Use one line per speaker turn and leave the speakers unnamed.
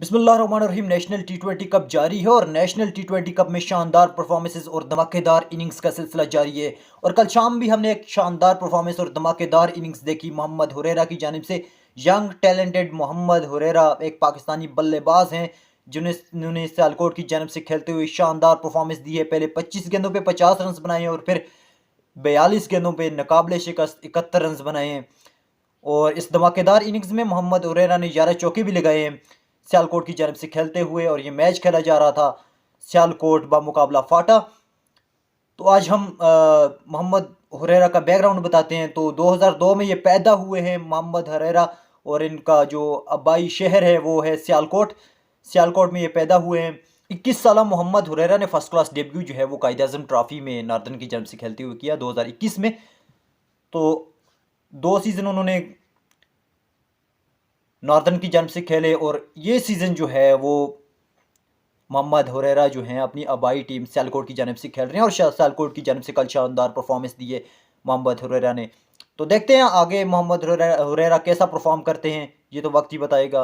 बिस्मिल्लाहिर्रहमानिर्रहीम। नेशनल टी20 कप जारी है और नेशनल टी20 कप में शानदार परफॉर्मेंसेस और धमाकेदार इनिंग्स का सिलसिला जारी है। और कल शाम भी हमने एक शानदार परफॉर्मेंस और धमाकेदार इनिंग्स देखी मोहम्मद हुरैरा की जानिब से। यंग टैलेंटेड मोहम्मद हुरैरा एक पाकिस्तानी बल्लेबाज हैं जिन्होंने सियालकोट की जानिब से खेलते हुए शानदार परफॉर्मेंस दी है। पहले 25 गेंदों पे 50 रन बनाए और फिर 42 गेंदों पे नाकाबिले शिकस्त 71 रन बनाए हैं। और इस धमाकेदार इनिंग्स में मोहम्मद हुरैरा ने 11 चौके भी लगाए हैं सियालकोट की जानिब से खेलते हुए। और ये मैच खेला जा रहा था सियालकोट मुकाबला फाटा। तो आज हम मोहम्मद हुरैरा का बैकग्राउंड बताते हैं। तो 2002 में ये पैदा हुए हैं मोहम्मद हुरैरा और इनका जो आबाई शहर है वो है सियालकोट। सियालकोट में ये पैदा हुए हैं। 21 साल मोहम्मद हुरैरा ने फर्स्ट क्लास डेब्यू जो है वो कायद-ए-आज़म ट्रॉफी में नार्दन की जानिब से खेलते हुए किया 2021 में। तो 2 सीज़न उन्होंने नॉर्दर्न की जानिब से खेले और ये सीज़न जो है वो मोहम्मद हुरैरा जो हैं अपनी आबाई टीम सियालकोट की जानिब से खेल रहे हैं और सियालकोट की जानिब से कल शानदार परफॉर्मेंस दी है मोहम्मद हुरैरा ने। तो देखते हैं आगे मोहम्मद हुरैरा कैसा परफॉर्म करते हैं, ये तो वक्त ही बताएगा।